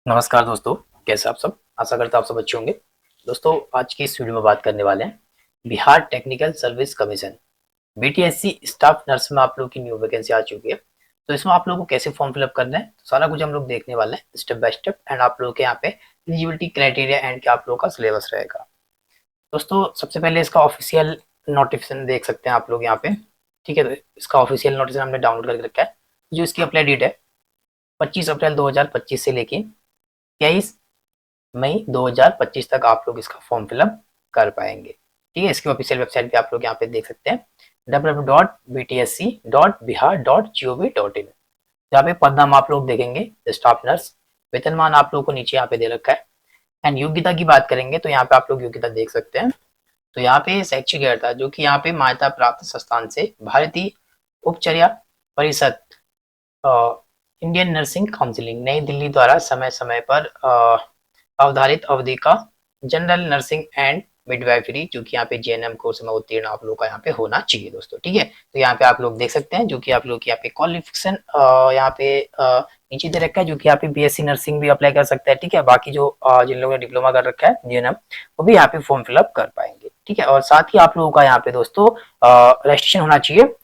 नमस्कार दोस्तों, कैसे आप सब। आशा करता हूँ आप सब अच्छे होंगे। दोस्तों, आज की इस वीडियो में बात करने वाले हैं Bihar technical service commission BTSC staff nurse में आप लोग की न्यू वैकेंसी आ चुकी है। तो इसमें आप लोगों को कैसे फॉर्म फिलअप करना है, तो सारा कुछ हम लोग देखने वाले हैं स्टेप बाय स्टेप। एंड आप लोगों के यहाँ पे एलिजिबिलिटी क्राइटेरिया एंड क्या आप लोगों का सिलेबस रहेगा। दोस्तों, सबसे पहले इसका ऑफिशियल नोटिफिकेशन देख सकते हैं आप लोग यहाँ पे। ठीक है, तो इसका ऑफिशियल नोटिफिकेशन हमने डाउनलोड करके रखा है। जो इसकी अप्लाई डेट है 25 अप्रैल 2025 से लेके 23 मई 2025 तक आप लोग इसका फॉर्म फिलअप कर पाएंगे। ठीक है, इसकी ऑफिशियल वेबसाइट पे आप लोग यहाँ पे देख सकते हैं www.btsc.bihar.gov.in। यहाँ पे पद नाम आप लोग देखेंगे स्टाफ नर्स। वेतनमान आप लोगों को नीचे यहाँ पे दे रखा है। एंड योग्यता की बात करेंगे तो यहाँ पे आप लोग योग्यता देख सकते हैं। तो यहाँ पे शैक्षिक अर्हता जो कि यहाँ पे मान्यता प्राप्त संस्थान से भारतीय उपचर्या परिषद इंडियन नर्सिंग काउंसिलिंग नई दिल्ली द्वारा समय समय पर अवधारित अवधि का जनरल नर्सिंग एंड मिडवाइफरी जो कि यहाँ पे जेएनएम कोर्स में उत्तीर्ण आप लोग का यहाँ पे होना चाहिए दोस्तों। ठीक है, तो यहाँ पे आप लोग देख सकते हैं जो कि आप लोग यहाँ पे क्वालिफिकेशन यहाँ पे नीचे दे रखा है, जो कि यहाँ पे बीएससी नर्सिंग भी अप्लाई कर सकता है। ठीक है, बाकी जो जिन लोगों ने डिप्लोमा कर रखा है जेएनएम वो भी यहाँ पे फॉर्म फिलअप कर पाएंगे। ठीक है, और साथ ही आप लोगों का यहाँ पे दोस्तों रजिस्ट्रेशन होना चाहिए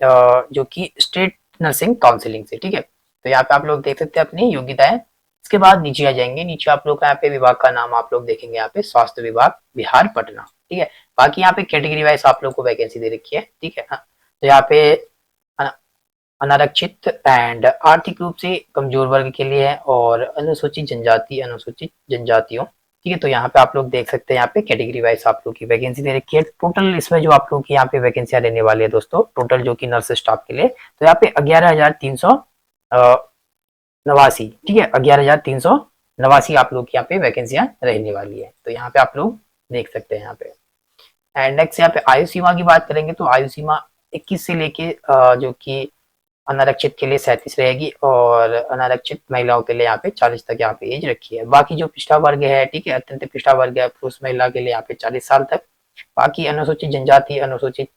जो कि स्टेट नर्सिंग काउंसिलिंग से। ठीक है, तो यहाँ पे आप लोग देख सकते हैं अपनी योग्यताएं। इसके बाद नीचे आ जाएंगे, नीचे आप लोग का यहाँ पे विभाग का नाम आप लोग देखेंगे यहाँ पे स्वास्थ्य विभाग बिहार पटना। ठीक है, बाकी यहाँ पे कैटेगरी वाइज आप लोग को वैकेंसी दे रखी है। ठीक है, तो यहाँ पे अनारक्षित एंड आर्थिक रूप से कमजोर वर्ग के लिए है और अनुसूचित जनजाति अनुसूचित जनजातियों। ठीक है, तो यहाँ पे आप लोग देख सकते हैं यहाँ पे कैटेगरी वाइज आप लोग की वैकेंसी दे रखी है। टोटल इसमें जो आप लोग की यहाँ पे वैकेंसियां रहने वाली है दोस्तों, टोटल जो कि नर्स स्टाफ के लिए, तो यहाँ पे 11,389। ठीक है, 11,389 आप लोग की यहाँ पे वैकेंसियां रहने वाली है। तो यहाँ पे आप लोग देख सकते हैं यहाँ पे। एंड नेक्स्ट यहाँ पे आयु सीमा की बात करेंगे तो आयु सीमा 21 से लेके जो कि अनारक्षित के लिए 37 रहेगी और अनारक्षित महिलाओं के लिए यहाँ पे 40 तक यहाँ पे एज रखी है। बाकी जो पिछड़ा वर्ग है, ठीक है, अत्यंत पिछड़ा वर्ग है, पुरुष महिला के लिए यहाँ पे 40 साल तक। बाकी अनुसूचित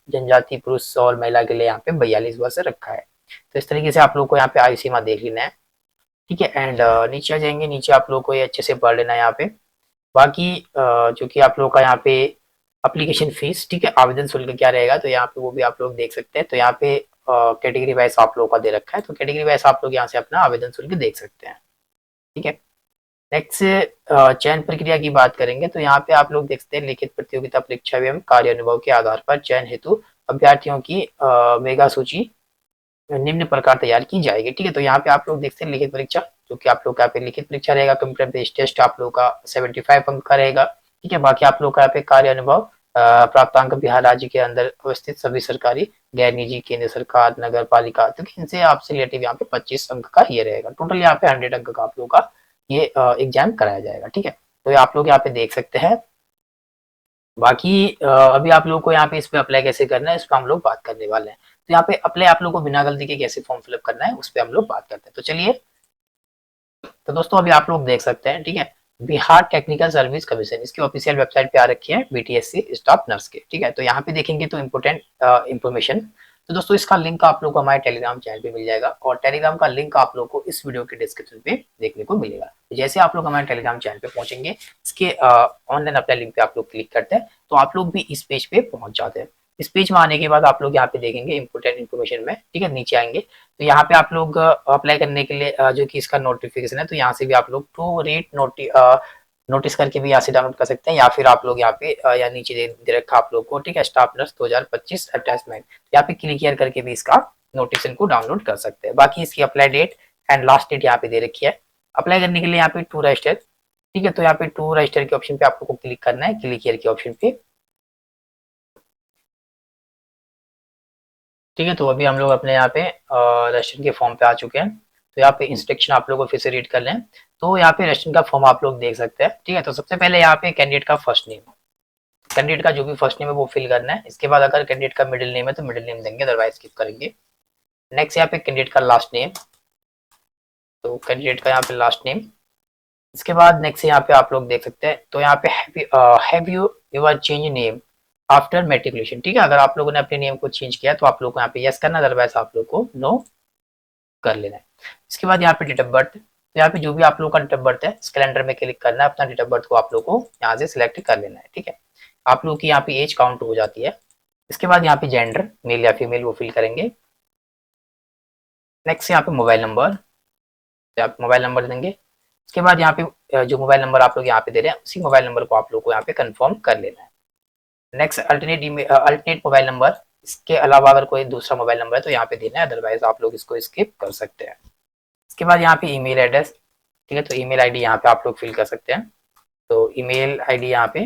जनजाति पुरुष और महिला के लिए यहाँ पे 42 वर्ष रखा है। तो इस तरीके से आप लोग को यहाँ पे आयु सीमा देख लेना है। ठीक है, एंड नीचे आ जाएंगे, नीचे आप लोग को ये अच्छे से पढ़ लेना है यहाँ पे। बाकी जो कि आप लोग का यहाँ पे एप्लीकेशन फीस, ठीक है, आवेदन शुल्क क्या रहेगा तो यहाँ पे वो भी आप लोग देख सकते हैं। तो यहाँ पे कैटेगरी वाइज आप लोगों का दे रखा है, तो कैटेगरी वाइज आप लोग यहाँ से अपना आवेदन शुल्क देख सकते हैं। ठीक है, नेक्स्ट चयन प्रक्रिया की बात करेंगे तो यहाँ पे आप लोग देख सकते हैं लिखित प्रतियोगिता परीक्षा एवं कार्य अनुभव के आधार पर चयन हेतु अभ्यर्थियों की मेगा सूची निम्न प्रकार तैयार की जाएगी। ठीक है, तो यहाँ पे आप लोग देखते हैं लिखित परीक्षा, जो कि आप लोग का यहाँ पे लिखित परीक्षा रहेगा। कंप्यूटर बेस्ड टेस्ट आप लोग का 75 अंक का रहेगा। ठीक है, बाकी आप लोग का यहाँ पे कार्य अनुभव प्राप्तांक बिहार राज्य के अंदर अवस्थित सभी सरकारी गैर निजी केंद्र सरकार नगर पालिका, तो इनसे आपसे रिलेटिव यहाँ पे 25 अंक का ये रहेगा। टोटल यहाँ पे 100 अंक का आप लोग का ये एग्जाम कराया जाएगा। ठीक है, तो आप लोग यहाँ पे देख सकते हैं। बाकी अभी आप लोग को यहाँ पे इस पे अप्लाई कैसे करना है इस पर हम लोग बात करने वाले हैं। तो यहाँ पे अप्लाई आप लोग को बिना गलती के कैसे फॉर्म फिलअप करना है उस पर हम लोग बात करते हैं। तो चलिए, तो दोस्तों अभी आप लोग देख सकते हैं, ठीक है, बिहार टेक्निकल सर्विस कमीशन इसकी ऑफिशियल वेबसाइट पे आ रखी है बीटीएससी स्टाफ नर्स के। ठीक है, तो यहाँ पे देखेंगे तो इम्पोर्टेंट इन्फॉर्मेशन। तो दोस्तों इसका लिंक आप लोग को हमारे टेलीग्राम चैनल पे मिल जाएगा और टेलीग्राम का लिंक आप लोग को इस वीडियो के डिस्क्रिप्शन पे देखने को मिलेगा। तो जैसे आप लोग हमारे टेलीग्राम चैनल पे पहुंचेंगे, इसके ऑनलाइन अप्लाई लिंक पे आप लोग क्लिक करते हैं तो आप लोग भी इस पेज पे पहुंच जाते हैं। इस पेज में आने के बाद आप लोग यहाँ पे देखेंगे इंपोर्टेंट इन्फॉर्मेशन में, ठीक है, नीचे आएंगे तो यहाँ पे आप लोग अप्लाई करने के लिए जो कि इसका नोटिफिकेशन है तो यहाँ से भी आप लोग टू रेट नोटिस करके भी यहाँ से डाउनलोड कर सकते हैं, या फिर आप लोग यहाँ पे या नीचे दे रखा आप लोग को, ठीक है, स्टाफ नर्स 2025 अटैचमेंट, यहाँ पे क्लिक किया करके भी इसका नोटिफिकेशन को डाउनलोड कर सकते हैं। बाकी इसकी apply date and last date यहाँ पे दे रखी है। अप्लाई करने के लिए यहाँ पे टू रजिस्टर, ठीक है, तो यहाँ पे टू रजिस्टर के ऑप्शन पे आप लोग को क्लिक करना है, क्लिक हियर के ऑप्शन पे। ठीक है, तो अभी हम लोग अपने यहाँ पे रजिस्ट्रेशन के फॉर्म पे आ चुके हैं। तो यहाँ पे इंस्ट्रक्शन आप लोग को फिर से रीड कर लें। तो यहाँ पे रजिस्ट्रेशन का फॉर्म आप लोग देख सकते हैं। ठीक है, तो सबसे पहले यहाँ पे कैंडिडेट का फर्स्ट नेम, कैंडिडेट का जो भी फर्स्ट नेम है वो फिल करना है। इसके बाद अगर कैंडिडेट का मिडिल नेम है तो मिडिल नेम देंगे, अदरवाइज स्किप करेंगे। नेक्स्ट यहाँ पे कैंडिडेट का लास्ट नेम, तो कैंडिडेट का यहाँ पे लास्ट नेम। इसके बाद नेक्स्ट यहाँ पे आप लोग देख सकते हैं, तो यहाँ पे have you your change name after matriculation. ठीक है, अगर आप लोगों ने अपने नेम को चेंज किया तो आप लोग को यहाँ पे यस करना, अदरवाइज आप लोग को नो कर लेना है। इसके बाद यहाँ पे डेट ऑफ बर्थ, तो यहाँ पे जो भी आप लोग का डेट ऑफ बर्थ है इस कैलेंडर में क्लिक करना है, अपना डेट ऑफ बर्थ को आप लोग को यहाँ से सिलेक्ट कर लेना है। ठीक है, आप लोग की यहाँ पे एज काउंट हो जाती है। इसके बाद यहाँ पे जेंडर मेल या फीमेल वो फिल करेंगे। नेक्स्ट यहाँ पे मोबाइल नंबर, तो आप मोबाइल नंबर देंगे। उसके बाद यहाँ पे जो मोबाइल नंबर आप लोग यहाँ पे दे रहे हैं उसी मोबाइल नंबर को आप लोग को यहाँ पे कंफर्म कर लेना है। नेक्स्ट अल्टरनेट मोबाइल नंबर, इसके अलावा अगर कोई दूसरा मोबाइल नंबर है तो यहाँ पे देना है, अदरवाइज आप लोग इसको स्किप कर सकते हैं। इसके बाद यहाँ पे ईमेल एड्रेस, ठीक है, तो ईमेल आईडी यहाँ पे आप लोग फिल कर सकते हैं। तो ईमेल आईडी यहाँ पे,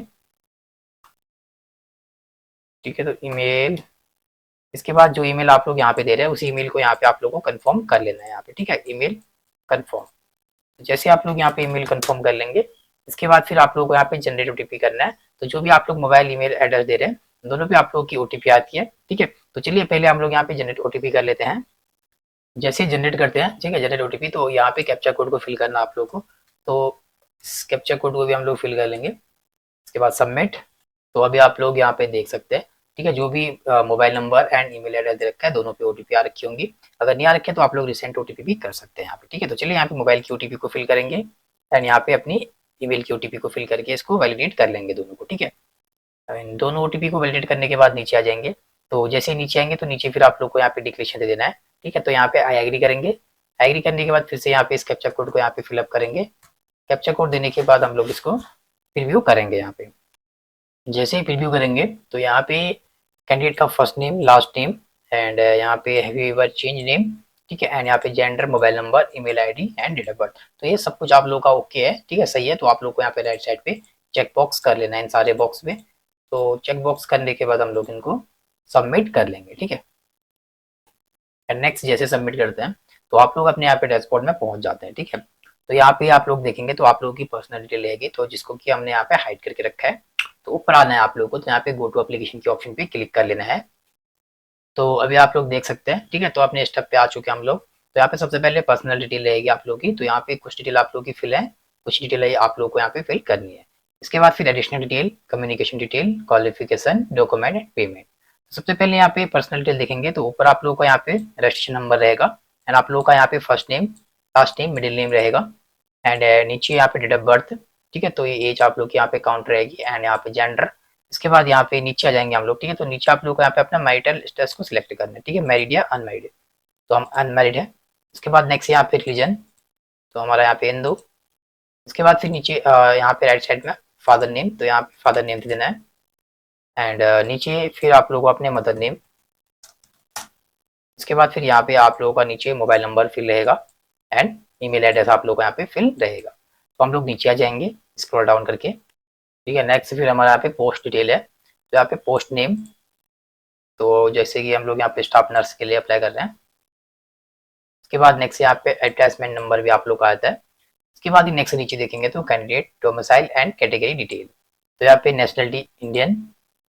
ठीक है, तो ईमेल, इसके बाद जो ईमेल आप लोग यहाँ पे दे रहे हैं उसी ईमेल को यहाँ पे आप लोग को कंफर्म कर लेना है यहाँ पे। ठीक है, ईमेल कंफर्म, जैसे आप लोग यहाँ पे ईमेल कंफर्म कर लेंगे इसके बाद फिर आप लोग को यहाँ पे जनरेट ओटीपी करना है। तो जो भी आप लोग मोबाइल ईमेल एड्रेस दे रहे हैं दोनों पे आप लोग की ओटीपी आती है। ठीक है, तो चलिए पहले हम लोग यहाँ पे जनरेट ओटीपी कर लेते हैं। जैसे जनरेट करते हैं, ठीक है, जनरेट ओटीपी, तो यहाँ पे कैप्चा कोड को फिल करना आप लोग को। तो इस कैप्चा कोड को भी हम लोग फिल कर लेंगे। इसके बाद सबमिट। तो अभी आप लोग यहाँ पे देख सकते हैं, ठीक है, जो भी mobile number and email address दे रखा है दोनों पे ओटीपी आ रखी होंगी। अगर नहीं आ रखे तो आप लोग रिसेंट ओटीपी भी कर सकते हैं यहाँ पे। ठीक है, तो चलिए यहाँ पे मोबाइल की ओटीपी को फिल करेंगे एंड यहाँ पे अपनी ईमेल की ओटीपी को फिल करके इसको वैलिडेट कर लेंगे दोनों को। ठीक है, दोनों ओटीपी को वैलिडेट करने के बाद नीचे आ जाएंगे। तो जैसे ही नीचे आएंगे तो नीचे फिर आप लोग को यहाँ पे डिक्लेरेशन दे देना है। ठीक है, तो यहाँ पे आई एग्री करेंगे। एग्री करने के बाद फिर से यहाँ पे इस कैप्चा कोड को यहाँ पे फिलअप करेंगे। कैप्चा कोड देने के बाद हम लोग इसको प्रीव्यू करेंगे। यहाँ पे जैसे ही प्रीव्यू करेंगे तो यहाँ पे कैंडिडेट का first name, last name and यहाँ पे have you ever change name, ठीक है, एंड यहाँ पे gender, mobile number, email ID and date of birth, तो ये सब कुछ आप लोग का ओके है। ठीक है, सही है। तो आप लोग को यहाँ पे राइट साइड पे चेक बॉक्स कर लेना है इन सारे बॉक्स में। तो चेक बॉक्स करने के बाद हम लोग इनको सबमिट कर लेंगे। ठीक है, एंड नेक्स्ट जैसे सबमिट करते हैं तो आप लोग अपने यहाँ पे डैशबोर्ड में पहुंच जाते हैं। ठीक है, तो यहाँ पे आप लोग देखेंगे तो आप लोगों की पर्सनल डिटेल रहेगी, तो जिसको कि हमने यहाँ पे हाइड करके रखा है। तो ऊपर आना है आप लोगों को, तो यहाँ पे गो टू एप्लीकेशन के ऑप्शन पे क्लिक कर लेना है। तो अभी आप लोग देख सकते हैं, ठीक है, तो अपने स्टेप पे आ चुके हैं हम लोग। तो यहाँ पे सबसे पहले पर्सनल डिटेल रहेगी आप लोग की, तो यहाँ पे कुछ डिटेल आप लोग की फिल है, कुछ डिटेल आप लोग को यहाँ पे फिल करनी है। इसके बाद फिर additional detail, communication detail, qualification, document and payment. सबसे पहले यहाँ पे पर्सनल डिटेल देखेंगे तो ऊपर आप लोग का यहाँ पे रजिस्ट्रेशन नंबर रहेगा एंड आप लोग का यहाँ पे first name, last name, middle name रहेगा एंड नीचे यहाँ पे डेट ऑफ बर्थ। ठीक है, तो ये एज आप लोग की यहाँ पे काउंट रहेगी एंड यहाँ पे जेंडर। इसके बाद यहाँ पे नीचे आ जाएंगे हम लोग। ठीक है, तो नीचे आप लोग को यहाँ पे अपना मैरिटल स्टेटस को सिलेक्ट करना है। ठीक है, मैरिड या अनमैरिड, तो हम अनमैरिड है। इसके बाद नेक्स्ट यहाँ पे रिलीजन, तो हमारा यहाँ पे हिंदू। इसके बाद फिर नीचे यहाँ पे राइट साइड में फादर नेम, तो यहाँ पे फादर नेम देना है एंड नीचे फिर आप लोगों को अपने मदर नेम। इसके बाद फिर यहाँ पे आप लोगों का नीचे मोबाइल नंबर फिल रहेगा एंड ईमेल एड्रेस आप लोगों का यहाँ पे फिल रहेगा। तो हम लोग नीचे आ जाएंगे स्क्रॉल डाउन करके। ठीक है, नेक्स्ट फिर हमारा यहाँ पे पोस्ट डिटेल है, तो यहाँ पे पोस्ट नेम, तो जैसे कि हम लोग यहाँ पे स्टाफ नर्स के लिए अप्लाई कर रहे हैं। इसके बाद नेक्स्ट यहाँ पे अटैचमेंट नंबर भी आप लोग का आता है। इसके बाद ही नेक्स्ट नीचे देखेंगे तो candidate domicile and category detail, तो यहाँ पे नेशनलिटी इंडियन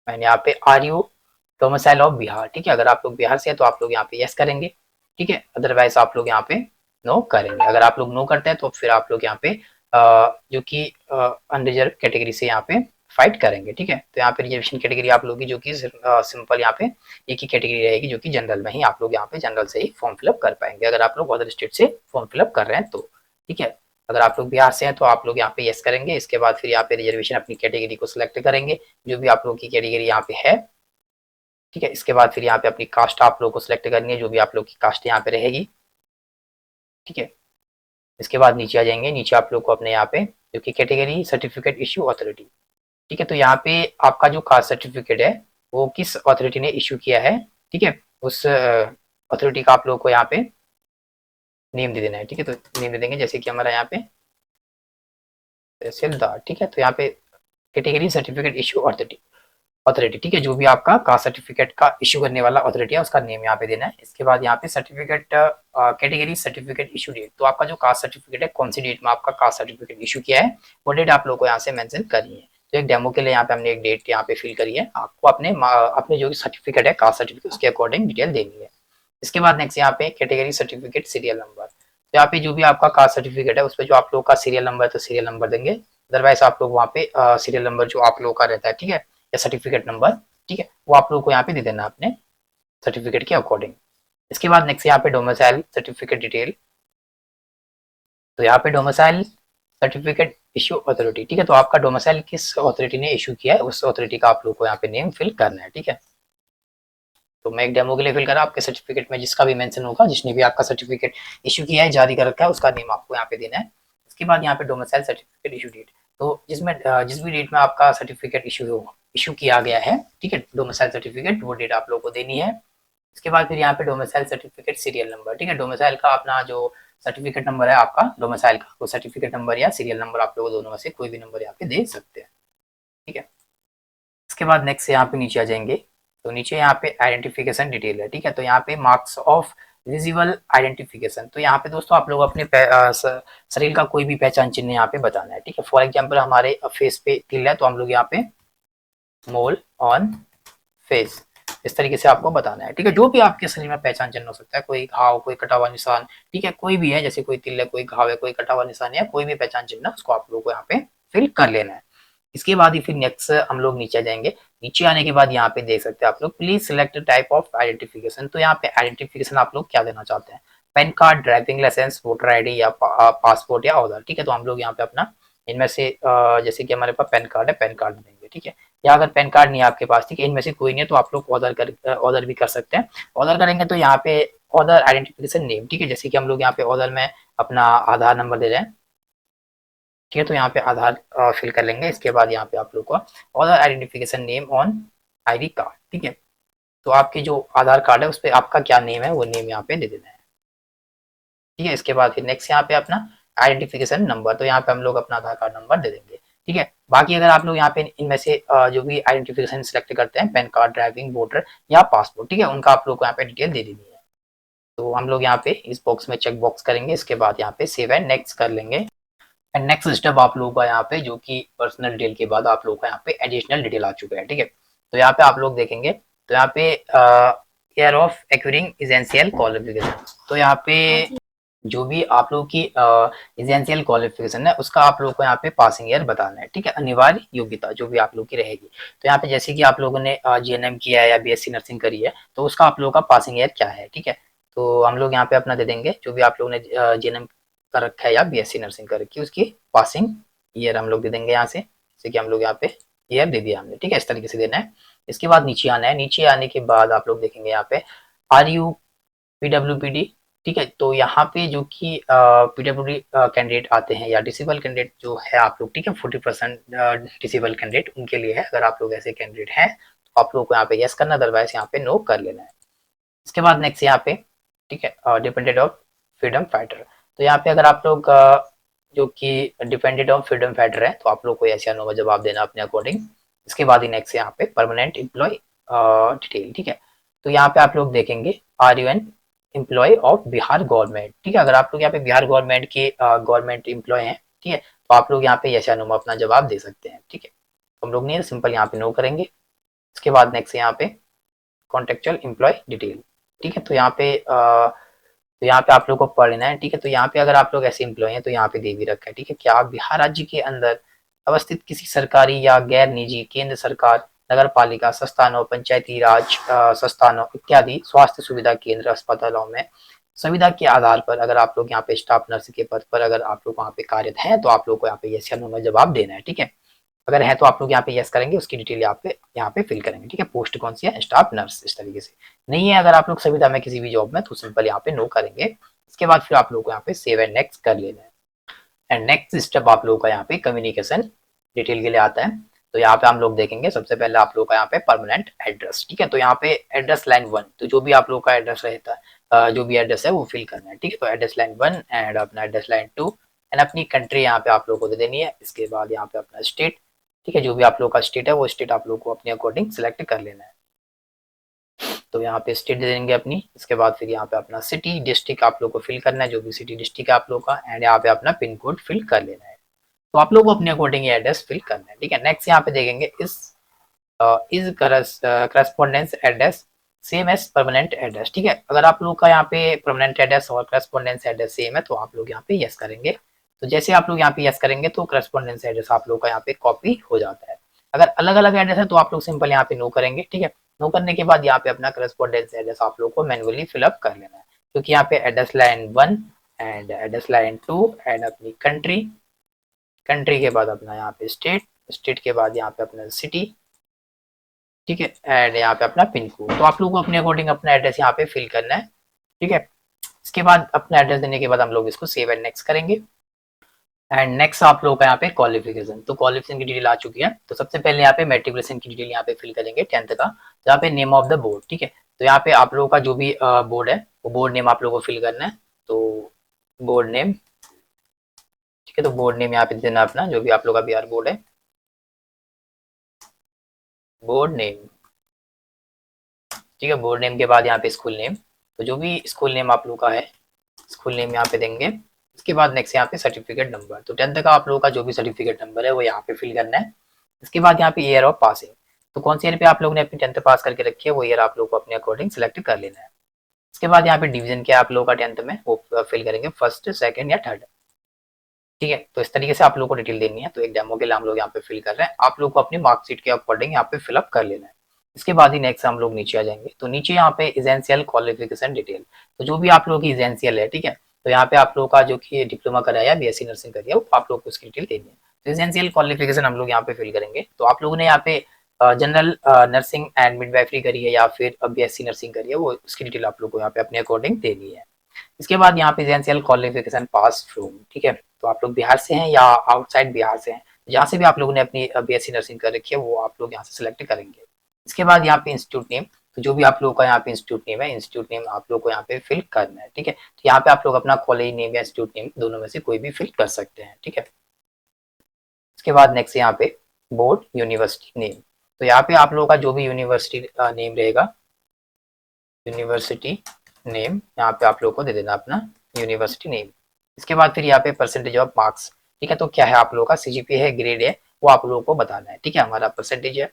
एंड यहाँ पे are you domicile of Bihar. ठीक है, अगर आप लोग बिहार से है तो आप लोग यहाँ पे यस करेंगे। ठीक है, अदरवाइज आप लोग यहाँ पे नो करेंगे। अगर आप लोग नो करते हैं तो फिर आप लोग यहाँ पे जो कि अनरिजर्व कैटेगरी से यहाँ पे फाइट करेंगे। ठीक है, तो यहाँ पे रिजर्वेशन कैटेगरी आप लोग की जो कि सिंपल यहाँ पे एक ही कैटेगरी रहेगी जो कि जनरल में ही आप लोग यहाँ पे जनरल से ही फॉर्म फिलअप कर पाएंगे अगर आप लोग अदर स्टेट से फॉर्म फिलअप कर रहे हैं तो। ठीक है, अगर आप लोग बिहार से हैं तो आप लोग यहाँ पे यस करेंगे। इसके बाद फिर यहाँ पे रिजर्वेशन अपनी कैटेगरी को सिलेक्ट करेंगे जो भी आप लोग की कैटेगरी यहाँ पे है। ठीक है, इसके बाद फिर यहाँ पे अपनी कास्ट आप लोग को सिलेक्ट करनी है, जो भी आप लोग की कास्ट यहाँ पे रहेगी। ठीक है, इसके बाद नीचे आ जाएंगे। नीचे आप लोग को अपने यहाँ पे जो कि कैटेगरी सर्टिफिकेट इश्यू अथॉरिटी, ठीक है, तो यहाँ पे आपका जो कास्ट सर्टिफिकेट है वो किस अथॉरिटी ने इश्यू किया है, ठीक है, उस अथॉरिटी का आप लोग को यहाँ पे नेम दे देना है। ठीक है, तो नेम दे देंगे जैसे कि हमारा यहाँ पे तहसीलदार। ठीक है, तो यहाँ पे कैटेगरी सर्टिफिकेट इश्यू अथॉरिटी, ठीक है, जो भी आपका कास्ट सर्टिफिकेट का इश्यू करने वाला अथॉरिटी है उसका नेम यहाँ पे देना है। इसके बाद यहाँ पे certificate category certificate issue date, तो आपका जो कास्ट सर्टिफिकेट है कौन सी डेट में आपका कास्ट सर्टिफिकेट इशू किया है वो डेट आप लोग को यहाँ से मेंशन करनी है। तो एक डेमो के लिए यहाँ पे हमने एक डेट यहाँ पे फिल करी है, आपको अपने जो सर्टिफिकेट है कास्ट सर्टिफिकेट उसके अकॉर्डिंग डिटेल देनी है। इसके बाद नेक्स्ट यहाँ पे कैटेगरी सर्टिफिकेट सीरियल नंबर, तो यहाँ पे जो भी आपका कास्ट सर्टिफिकेट है उस पर जो आप लोग का सीरियल नंबर है तो सीरियल नंबर देंगे, अदरवाइज आप लोग वहाँ पे सीरियल नंबर जो आप लोग का रहता है, ठीक है, या सर्टिफिकेट नंबर, ठीक है, वो आप लोग को यहाँ पे दे देना अपने सर्टिफिकेट के अकॉर्डिंग। इसके बाद नेक्स्ट यहाँ पे डोमिसाइल सर्टिफिकेट डिटेल, तो यहाँ पे डोमिसाइल सर्टिफिकेट इश्यू अथॉरिटी, ठीक है, तो आपका डोमिसाइल किस अथॉरिटी ने इशू किया है उस अथॉरिटी का आप लोग को यहाँ पे नेम फिल करना है, ठीक है। तो मैं एक डेमो के लिए फिल करा, आपके सर्टिफिकेट में जिसका भी मेंशन होगा, जिसने भी आपका सर्टिफिकेट इशू किया है, जारी कर रखा है, उसका नेम आपको यहाँ पे देना है। उसके बाद यहाँ पे डोमिसाइल सर्टिफिकेट इशू डेट, तो जिसमें जिस भी डेट में आपका सर्टिफिकेट इशू किया गया है, ठीक है, डोमिसाइल सर्टिफिकेट, वो डेट आप लोग को देनी है। इसके बाद फिर यहाँ पे डोमिसाइल सर्टिफिकेट सीरियल नंबर, ठीक है, डोमिसाइल का अपना जो सर्टिफिकेट नंबर है आपका डोमिसाइल का, वो सर्टिफिकेट नंबर या सीरियल नंबर आप लोग दोनों में से कोई भी नंबर यहाँ पे दे सकते हैं, ठीक है। इसके बाद नेक्स्ट यहाँ पे नीचे आ जाएंगे, तो नीचे यहाँ पे आइडेंटिफिकेशन डिटेल है, ठीक है, तो यहाँ पे मार्क्स ऑफ विजिबल आइडेंटिफिकेशन, तो यहाँ पे दोस्तों आप लोग अपने शरीर का कोई भी पहचान चिन्ह यहाँ पे बताना है, ठीक है। फॉर एग्जाम्पल हमारे फेस पे तिल है, तो हम लोग यहाँ पे मोल ऑन फेस, इस तरीके से आपको बताना है, ठीक है। जो भी आपके शरीर में पहचान चिन्ह हो सकता है, कोई घाव, कोई कटा हुआ निशान, ठीक है, कोई भी है, जैसे कोई तिल है, कोई घाव है, कोई कटा हुआ निशान है, कोई भी पहचान चिन्ह, उसको आप लोगों को यहाँ पे फिल कर लेना है। इसके बाद ही फिर नेक्स्ट हम लोग नीचे जाएंगे। नीचे आने के बाद यहाँ पे देख सकते हैं आप लोग, please select type of identification, तो यहाँ पे आइडेंटिफिकेशन आप लोग क्या देना चाहते हैं, pan card, driving licence, voter ID या पासपोर्ट या आधार, ठीक है। तो हम लोग यहाँ पे अपना इनमें से जैसे कि हमारे पास पैन कार्ड है, पैन कार्ड देंगे, ठीक है। या अगर पैन कार्ड नहीं है आपके पास, ठीक है, इनमें से कोई नहीं है, तो आप लोग ऑर्डर भी कर सकते हैं। ऑर्डर करेंगे तो यहाँ पे ऑर्डर आइडेंटिफिकेशन नेम, ठीक है, जैसे कि हम लोग यहाँ पे ऑर्डर में अपना आधार नंबर दे रहे हैं, ठीक है, तो यहाँ पे आधार फिल कर लेंगे। इसके बाद यहाँ पे आप लोग को order identification name on ID card, ठीक है, तो आपके जो आधार कार्ड है उस पर आपका क्या नेम है वो नेम यहाँ पे दे देना है, ठीक है। इसके बाद फिर नेक्स्ट यहाँ पे अपना आइडेंटिफिकेशन नंबर, तो यहाँ पे हम लोग अपना आधार कार्ड नंबर दे देंगे, ठीक है। बाकी अगर आप लोग यहाँ पे इनमें से जो भी आइडेंटिफिकेशन सिलेक्ट करते हैं, पैन कार्ड, ड्राइविंग, वोटर या पासपोर्ट, ठीक है, उनका आप लोग को यहाँ पे डिटेल दे देनी है। तो हम लोग यहाँ पे इस बॉक्स में चेक बॉक्स करेंगे, इसके बाद यहाँ पे सेव एंड नेक्स्ट कर लेंगे। एंड नेक्स्ट स्टेप आप लोगों का यहाँ पे जो कि पर्सनल डिटेल के बाद आप लोगों का यहाँ पे एडिशनल डिटेल आ चुका है, ठीक है। तो यहाँ पे आप लोग देखेंगे, तो यहाँ पे year of acquiring essential qualification, तो यहाँ पे जो भी आप लोग की एसेंशियल क्वालिफिकेशन है उसका आप लोग को यहाँ पे पासिंग ईयर बताना है, ठीक है, अनिवार्य योग्यता जो भी आप लोग की रहेगी। तो यहाँ पे जैसे कि आप लोगों ने जीएनएम किया है या बीएससी नर्सिंग करी है, तो उसका आप लोगों का पासिंग ईयर क्या है, ठीक है। तो हम लोग यहाँ पे अपना दे देंगे, जो भी आप लोगों ने जीएनएम कर रखा है या बीएससी नर्सिंग कर रखी है उसकी पासिंग ईयर हम लोग दे देंगे यहाँ से, जैसे कि हम लोग यहाँ पे ईयर दे दिया हमने, ठीक है, इस तरीके से देना है। इसके बाद नीचे आना है, नीचे आने के बाद आप लोग देखेंगे यहाँ पे आर यू पीडब्ल्यूपीडी, ठीक है, तो यहाँ पे जो कि पीडब्ल्यूडी कैंडिडेट आते हैं या डिसेबल कैंडिडेट जो है आप लोग, ठीक है, 40% डिसेबल कैंडिडेट उनके लिए है। अगर आप लोग ऐसे कैंडिडेट हैं तो आप लोग को यहाँ पे यस करना, अदरवाइज यहाँ पे नो कर लेना है। इसके बाद नेक्स्ट यहाँ पे, ठीक है, डिपेंडेंट ऑफ फ्रीडम फाइटर, तो यहाँ पे अगर आप लोग जो कि डिपेंडेंट ऑफ फ्रीडम फाइटर है तो आप लोग को यस या नो का जवाब देना अपने अकॉर्डिंग। इसके बाद ही नेक्स्ट यहाँ पे परमानेंट एम्प्लॉय डिटेल, ठीक है, तो यहाँ पे आप लोग देखेंगे are you an employ of Bihar government, ठीक है, अगर आप लोग यहाँ पे बिहार गवर्नमेंट के गवर्नमेंट एम्प्लॉय हैं, ठीक है, तो आप लोग यहाँ पे यस या नो में अपना जवाब दे सकते हैं, ठीक है। तो हम लोग नहीं सिंपल यहाँ पे नो करेंगे। इसके बाद नेक्स्ट यहाँ पे कॉन्टेक्चुअल एम्प्लॉय डिटेल, ठीक है, तो यहाँ पे आप लोग को पढ़ लेना है, ठीक है। तो यहाँ पे अगर आप लोग ऐसे एम्प्लॉय हैं तो यहाँ पे दे भी रखा है, ठीक है, क्या आप बिहार राज्य के अंदर अवस्थित किसी सरकारी या गैर निजी केंद्र सरकार, नगर पालिका संस्थानों, पंचायती राज संस्थानों इत्यादि स्वास्थ्य सुविधा केंद्र अस्पतालों में सुविधा के आधार पर अगर आप लोग यहाँ पे स्टाफ नर्स के पद पर अगर आप लोग वहाँ पे कार्यरत हैं तो आप लोग को यहाँ पे यस या नो में जवाब देना है, ठीक है। अगर है तो आप लोग यहाँ पे यस करेंगे, उसकी डिटेल यहाँ पे फिल करेंगे, ठीक है। पोस्ट कौन सी है, स्टाफ नर्स, इस तरीके से। नहीं है अगर आप लोग सुविधा में किसी भी जॉब में तो सिंपल यहाँ पे नो करेंगे। इसके बाद फिर आप लोग को यहाँ पे सेव एंड नेक्स्ट कर लेना है। एंड नेक्स्ट स्टेप आप लोगों का यहाँ पे कम्युनिकेशन डिटेल के लिए आता है। तो यहाँ पे हम लोग देखेंगे सबसे पहले आप लोग का यहाँ पे परमानेंट एड्रेस, ठीक है, तो यहाँ पे एड्रेस लाइन 1, तो जो भी आप लोग का एड्रेस रहता है, जो भी एड्रेस है वो फिल करना है, ठीक है। तो एड्रेस लाइन 1 एंड अपना एड्रेस लाइन 2 एंड अपनी कंट्री यहाँ पे आप लोग को दे देनी है। इसके बाद यहाँ पे अपना स्टेट, ठीक है, जो भी आप लोग का स्टेट है वो स्टेट आप लोग को अपने अकॉर्डिंग सिलेक्ट कर लेना है। तो यहाँ पे स्टेट दे देंगे अपनी। इसके बाद फिर यहाँ पे अपना सिटी डिस्ट्रिक्ट आप लोग को फिल करना है, जो भी सिटी डिस्ट्रिक्ट है आप लोग का, एंड यहाँ पे अपना पिन कोड फिल कर लेना है। तो आप लोग को अपने अकॉर्डिंग एड्रेस फिल करना है, ठीक है। नेक्स्ट यहाँ पे देखेंगे is correspondence address same as permanent address, ठीक है। अगर आप लोग का यहाँ पे परमानेंट एड्रेस और करस्पॉन्डेंस एड्रेस सेम है तो आप लोग यहाँ पे यस करेंगे। तो जैसे आप लोग यहाँ पे यस करेंगे तो करस्पॉन्डेंस एड्रेस आप लोग का यहाँ पे कॉपी हो जाता है। अगर अलग अलग एड्रेस है तो आप लोग सिंपल यहाँ पे नो करेंगे, ठीक है। नो करने के बाद यहाँ पे अपना करस्पॉन्डेंस एड्रेस आप लोग को मैनुअली फिलअप कर लेना है, क्योंकि यहाँ पे address line 1 and address line 2 and अपनी कंट्री, कंट्री के बाद अपना यहाँ पे स्टेट, स्टेट के बाद यहाँ पे अपना सिटी, ठीक है, एंड यहाँ पे अपना पिन कोड। तो आप लोगों को अपने अकॉर्डिंग अपना एड्रेस यहाँ पे फिल करना है, ठीक है। इसके बाद अपना एड्रेस देने के बाद हम लोग इसको सेव एंड नेक्स्ट करेंगे। एंड नेक्स्ट आप लोगों का यहाँ पे क्वालिफिकेशन, तो क्वालिफिकेशन की डिटेल आ चुकी है। तो सबसे पहले यहाँ पे मेट्रिकुलेशन की डिटेल यहाँ पे फिल करेंगे 10th का, यहाँ पे नेम ऑफ द बोर्ड, ठीक है। तो यहाँ पे आप लोगों का जो भी बोर्ड है वो बोर्ड नेम आप लोगों को फिल करना है। तो बोर्ड नेम, ठीक है, तो बोर्ड नेम यहाँ पे देना अपना जो भी आप लोग का बिहार बोर्ड है, बोर्ड नेम, ठीक है। बोर्ड नेम के बाद यहाँ पे स्कूल नेम, तो जो भी स्कूल नेम आप लोग का है स्कूल नेम यहाँ पे देंगे। इसके बाद नेक्स्ट यहाँ पे सर्टिफिकेट नंबर, तो 10th का आप लोगों का जो भी सर्टिफिकेट नंबर है वो यहाँ पे फिल करना है। इसके बाद यहाँ पे ईयर ऑफ पासिंग, तो कौन सी ईयर पे आप लोगों ने अपनी 10th पास करके रखी है वो ईयर आप लोग को अपने अकॉर्डिंग सिलेक्ट कर लेना है। इसके बाद यहाँ पे डिवीजन क्या आप लोगों का 10th में वो फिल करेंगे, फर्स्ट, सेकंड या थर्ड, ठीक है। तो इस तरीके से आप लोगों को डिटेल देनी है। तो एक डेमो के लिए हम लोग यहाँ पे फिल कर रहे हैं, आप लोग को अपनी मार्कशीट के अकॉर्डिंग यहाँ पे फिलअप कर लेना है। इसके बाद ही नेक्स्ट हम लोग नीचे आ जाएंगे, तो नीचे यहाँ पे एजेंशियल क्वालिफिकेशन डिटेल, तो जो भी आप लोगों की एजेंशियल है, ठीक है, तो यहाँ पे आप लोगों का जो कि डिप्लोमा कराया, बीएससी नर्सिंग करिए, वो आप लोग को उसकी डिटेल देनी है। तो एजेंशियल क्वालिफिकेशन हम लोग यहाँ पे फिल करेंगे। तो आप लोगों ने यहाँ पे जनरल नर्सिंग एंड मिडवाइफरी करी है या फिर बीएससी नर्सिंग करी है, वो उसकी डिटेल आप लोग को यहाँ पे अपने अकॉर्डिंग देनी है। इसके बाद यहाँ पे एजेंशियल क्वालिफिकेशन पास फ्रॉम, ठीक है, तो आप लोग बिहार से हैं या आउटसाइड बिहार से हैं, जहाँ से भी आप लोगों ने अपनी बीएससी नर्सिंग कर रखी है वो आप लोग यहाँ से सिलेक्ट करेंगे। इसके बाद यहाँ पे इंस्टीट्यूट नेम, तो जो भी आप लोगों का यहाँ पे इंस्टीट्यूट नेम है, इंस्टीट्यूट नेम आप लोग को यहाँ पे फिल करना है, ठीक है। तो यहाँ पे आप लोग अपना कॉलेज नेम या इंस्टीट्यूट नेम दोनों में से कोई भी फिल कर सकते हैं, ठीक है। इसके बाद नेक्स्ट यहाँ पे बोर्ड यूनिवर्सिटी नेम, तो यहाँ पे आप लोगों का जो भी यूनिवर्सिटी नेम रहेगा, यूनिवर्सिटी नेम यहाँ पे आप लोगों को दे देना अपना यूनिवर्सिटी नेम। इसके बाद फिर यहाँ पे परसेंटेज ऑफ मार्क्स, ठीक है, तो क्या है आप लोगों का सीजीपीए है, ग्रेड है, वो आप लोगों को बताना है, ठीक है, हमारा परसेंटेज है।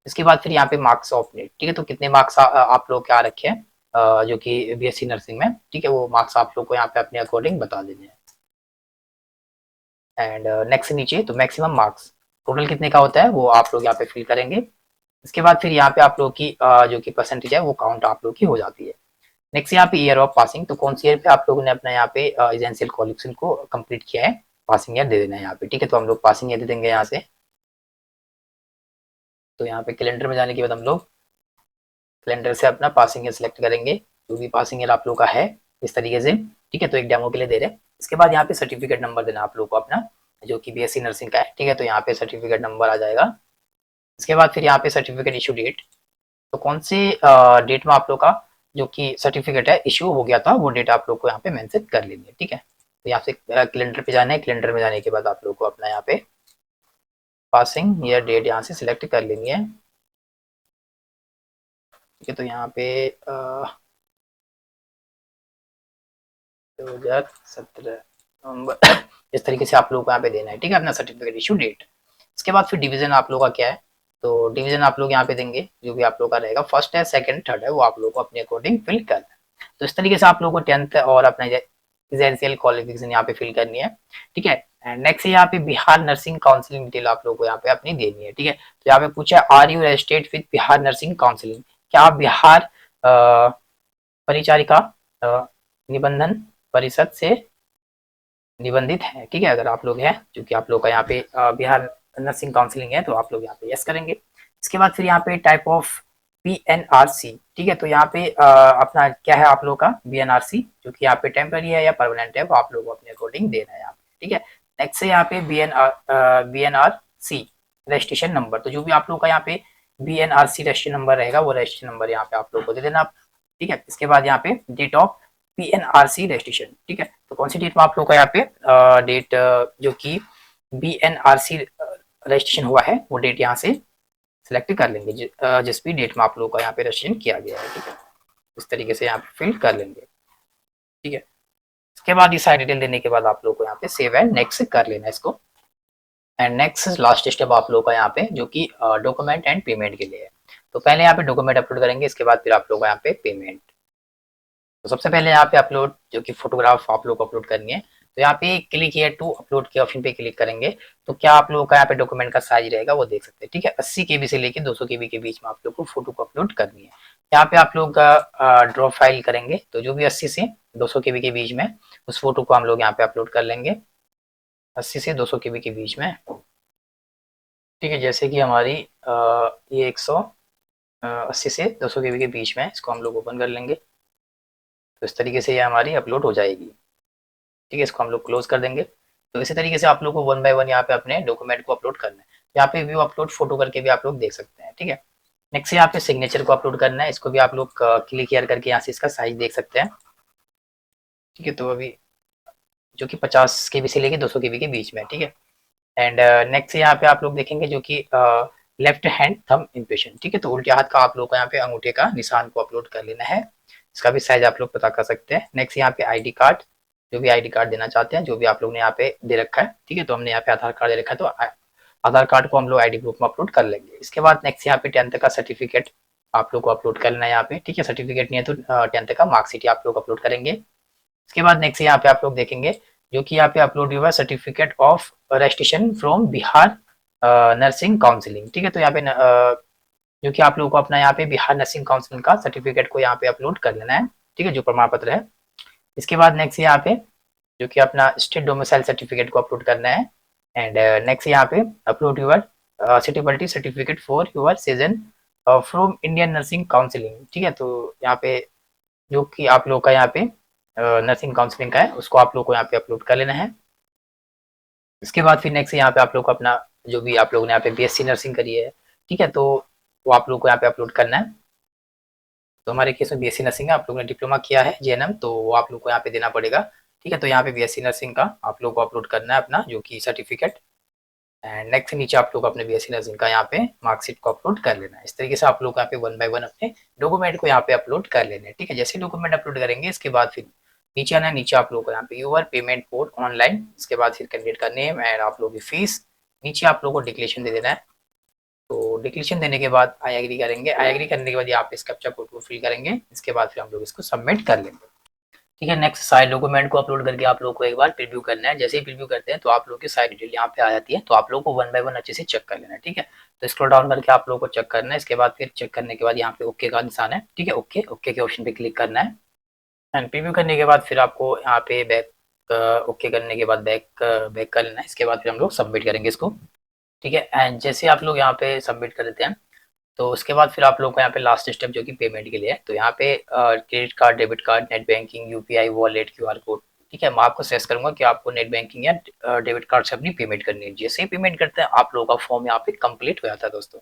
इसके बाद फिर यहाँ पे मार्क्स ऑफ नेट, ठीक है, तो कितने मार्क्स आप लोग क्या रखे हैं जो कि बीएससी नर्सिंग में, ठीक है, वो मार्क्स आप लोग को यहाँ पे अपने अकॉर्डिंग बता देने हैं। एंड नेक्स्ट नीचे तो मैक्सिमम मार्क्स टोटल कितने का होता है वो आप लोग यहाँ पे फिल करेंगे। इसके बाद फिर यहाँ पे आप लोग की जो कि परसेंटेज है वो काउंट आप लोग की हो जाती है। नेक्स्ट यहाँ पे ईयर ऑफ पासिंग, तो कौन सी ईयर पे आप लोगों ने अपना यहाँ पे एजेंशियल क्वालिफिकेशन को कंप्लीट किया है, पासिंग ईयर दे देना है यहाँ पे, ठीक है। तो हम लोग पासिंग ईयर दे देंगे यहाँ से। तो यहाँ पे कैलेंडर में जाने के बाद हम लोग कैलेंडर से अपना पासिंग ईयर सिलेक्ट करेंगे, जो भी पासिंग ईयर आप लोग का है इस तरीके से, ठीक है। तो एक डेमो के लिए दे रहे हैं। इसके बाद यहाँ पे सर्टिफिकेट नंबर देना आप लोग को अपना जो कि बीएससी नर्सिंग का है, ठीक है। तो यहाँ पे सर्टिफिकेट नंबर आ जाएगा। इसके बाद फिर यहाँ पे सर्टिफिकेट इशू डेट, तो कौन से डेट में आप लोग का जो कि सर्टिफिकेट है इशू हो गया था वो डेट आप लोग को यहाँ पे मेंशन कर लेनी है, ठीक है। तो यहाँ से कैलेंडर पे जाना है, कैलेंडर में जाने के बाद आप लोग को अपना यहाँ पे पासिंग ईयर डेट यहाँ से सिलेक्ट कर लेनी है, ठीक है। तो यहाँ पे 2017 नवंबर इस तरीके से आप लोग को यहाँ पे देना है, ठीक है, अपना सर्टिफिकेट इशू डेट। इसके बाद फिर डिवीजन आप लोग का क्या है, तो डिवीजन आप लोग यहाँ पे देंगे जो भी आप लोग का रहेगा, फर्स्ट है, सेकंड, थर्ड है, वो आप लोग को अपने अकॉर्डिंग फिल करना है। तो इस तरीके से आप लोग को 10th और अपना एजेंशियल क्वालिफिकेशन यहाँ पे फिल करनी है, ठीक है। एंड नेक्स्ट यहाँ पे बिहार नर्सिंग काउंसिलिंग डिटेल आप लोग को यहाँ पे अपनी देनी है, ठीक है। तो यहाँ पे पूछा है are you registered with Bihar nursing counselling, क्या आप बिहार परिचारिका निबंधन परिषद से निबंधित है, ठीक है। अगर आप लोग हैं जो कि आप लोग का यहाँ पे बिहार नर्सिंग काउंसिलिंग है तो आप लोग यहाँ पे यस करेंगे। इसके बाद फिर यहाँ पे टाइप ऑफ बीएनआरसी, ठीक है, तो यहाँ पे अपना क्या है आप लोग का बीएनआरसी जो कि यहाँ पे टेम्पररी है या परमानेंट है वो आप लोग को अपने अकॉर्डिंग देना है यहाँ पे, ठीक है। नेक्स्ट से यहाँ पे बीएनआरसी रजिस्ट्रेशन नंबर, तो जो भी आप लोग का यहाँ पे बीएनआरसी रजिस्ट्रेशन नंबर रहेगा वो रजिस्ट्रेशन नंबर यहाँ पे आप लोग को दे देना, ठीक है। इसके बाद यहाँ पे डेट ऑफ बीएनआरसी रजिस्ट्रेशन, ठीक है, तो कौन सी डेट में आप लोग का यहाँ पे डेट जो कि बीएनआरसी रजिस्ट्रेशन हुआ है वो डेट यहाँ से सिलेक्ट कर लेंगे, जिस भी डेट में आप लोग का यहाँ पे रजिस्ट्रेशन किया गया है, ठीक है। इस तरीके से यहाँ पे फिल कर लेंगे, ठीक है। इसके बाद ये सारी डिटेल देने के बाद आप लोग को यहाँ पे सेव एंड नेक्स्ट कर लेना है इसको। एंड नेक्स्ट लास्ट स्टेप आप लोग का यहाँ पे जो कि डॉक्यूमेंट एंड पेमेंट के लिए है। तो पहले यहाँ पे डॉक्यूमेंट अपलोड करेंगे, इसके बाद फिर आप लोग यहाँ पे पेमेंट। तो सबसे पहले यहाँ पे अपलोड जो कि फोटोग्राफ आप लोग को अपलोड करनी है, तो यहाँ पे क्लिक हियर टू अपलोड के ऑप्शन पे क्लिक करेंगे तो क्या आप लोगों का यहाँ पे डॉक्यूमेंट का साइज रहेगा वो देख सकते हैं, ठीक है। 80 KB से लेके 200 KB के बीच में आप लोग को फोटो को अपलोड करनी है। यहाँ पे आप लोग ड्रॉप फाइल करेंगे तो जो भी 80 से 200 KB के बीच में उस फोटो को हम लोग यहाँ पे अपलोड कर लेंगे 80 से 200 केबी के बीच में। ठीक है, जैसे कि हमारी ये 180 से 200 केबी के बीच में है, इसको हम लोग ओपन कर लेंगे। तो इस तरीके से ये हमारी अपलोड हो जाएगी। ठीक है, इसको हम लोग क्लोज कर देंगे। तो इसी तरीके से आप लोग को वन बाय वन यहाँ पे अपने डॉक्यूमेंट को अपलोड करना है। यहाँ पे व्यू अपलोड फोटो करके भी आप लोग देख सकते हैं। ठीक है, नेक्स्ट यहाँ पे सिग्नेचर को अपलोड करना है। इसको भी आप लोग क्लिक केयर करके यहाँ से इसका साइज देख सकते हैं। ठीक है, तो अभी जो कि 50 केबी से लेके 200 केबी के बीच में। ठीक है, एंड नेक्स्ट यहाँ पे आप लोग देखेंगे जो कि लेफ्ट हैंड थंब इम्प्रेशन। ठीक है, तो उल्टे हाथ का आप लोग को यहाँ पे अंगूठे का निशान को अपलोड कर लेना है। इसका भी साइज आप लोग पता कर सकते हैं। नेक्स्ट यहाँ पे आईडी कार्ड, जो भी आईडी कार्ड देना चाहते हैं, जो भी आप लोग ने यहाँ पे दे रखा है। ठीक है, तो हमने यहाँ पे आधार कार्ड दे रखा है, तो आधार कार्ड को हम लोग आईडी ग्रुप में अपलोड कर लेंगे। इसके बाद नेक्स्ट यहाँ पे 10th का सर्टिफिकेट आप लोग को अपलोड करना है यहाँ पे। ठीक है, सर्टिफिकेट नहीं है तो 10th का मार्कशीट आप लोग अपलोड करेंगे। इसके बाद नेक्स्ट यहाँ पे आप लोग देखेंगे जो कि यहाँ पे अपलोड हुआ certificate of registration from Bihar nursing counselling. ठीक है, तो यहाँ पे जो कि आप लोगों को अपना यहाँ पे बिहार नर्सिंग काउंसिलिंग का सर्टिफिकेट को यहाँ पे अपलोड कर लेना है। ठीक है, जो प्रमाण पत्र है। इसके बाद नेक्स्ट यहाँ पे जो कि अपना स्टेट डोमिसाइल सर्टिफिकेट को अपलोड करना है। एंड नेक्स्ट यहाँ पे upload your suitability certificate for your season from Indian nursing counselling. ठीक है, तो यहाँ पे जो कि आप लोग का यहाँ पे नर्सिंग काउंसलिंग का है, उसको आप लोग को यहाँ पे अपलोड कर लेना है। इसके बाद फिर नेक्स्ट यहाँ पे आप लोग को अपना जो भी आप लोगों ने यहाँ पे बीएससी नर्सिंग करी है, ठीक है, तो वो आप लोग को यहाँ पे अपलोड करना है। तो हमारे केस में बीएससी नर्सिंग है, आप लोगों ने डिप्लोमा किया है जेएनएम, तो वो आप लोग को यहाँ पे देना पड़ेगा। ठीक है, तो यहाँ पे बीएससी नर्सिंग का आप लोग को अपलोड करना है अपना जो कि सर्टिफिकेट। एंड नेक्स्ट नीचे आप लोग अपने बीएससी नर्सिंग का यहाँ पे मार्कशीट को अपलोड कर लेना है। इस तरीके से आप लोग यहाँ पे वन बाय वन अपने डॉक्यूमेंट को यहाँ पे अपलोड कर लेना है। ठीक है, जैसे डॉक्यूमेंट अपलोड करेंगे इसके बाद फिर नीचे आना है। नीचे आप लोग को यहाँ पे यूर पेमेंट कोड ऑनलाइन, इसके बाद फिर कैंडिडेट का नेम एंड आप लोग की फीस। नीचे आप लोग को डिक्लेरेशन दे देना है। तो डिक्लेरेशन देने के बाद आई एग्री करेंगे। आई एग्री करने के बाद यहाँ पे इस कैप्चा कोड को फिल करेंगे। इसके बाद फिर हम लोग इसको सबमिट कर लेंगे। ठीक है, नेक्स्ट सारे डॉक्यूमेंट को अपलोड करके आप लोग को एक बार प्रीव्यू करना है। जैसे ही प्रीव्यू करते हैं तो आप लोग की सारी डिटेल यहाँ पे आ जाती है, तो आप लोग को वन बाय वन अच्छे से चेक कर लेना है। ठीक है, तो स्क्रॉल डाउन करके आप लोग को चेक करना है। इसके बाद फिर चेक करने के बाद यहाँ पे ओके का निशान है। ठीक है, ओके ओके के ऑप्शन पे क्लिक करना है। एंड प्रीव्यू करने के बाद फिर आपको यहाँ पे बैक ओके करने के बाद बैक बैक कर लेना है। इसके बाद फिर हम लोग सबमिट करेंगे इसको। ठीक है, एंड जैसे आप लोग यहाँ पे सबमिट कर देते हैं तो उसके बाद फिर आप लोग को यहाँ पे लास्ट स्टेप जो कि पेमेंट के लिए है, तो यहाँ पे credit card, debit card, net banking, UPI, wallet, QR code. ठीक है, मैं आपको सजेस्ट करूंगा कि आपको नेट बैंकिंग या डेबिट कार्ड से अपनी पेमेंट करनी है। जैसे ही पेमेंट करते हैं आप लोगों का फॉर्म यहाँ पे कंप्लीट हो जाता है दोस्तों।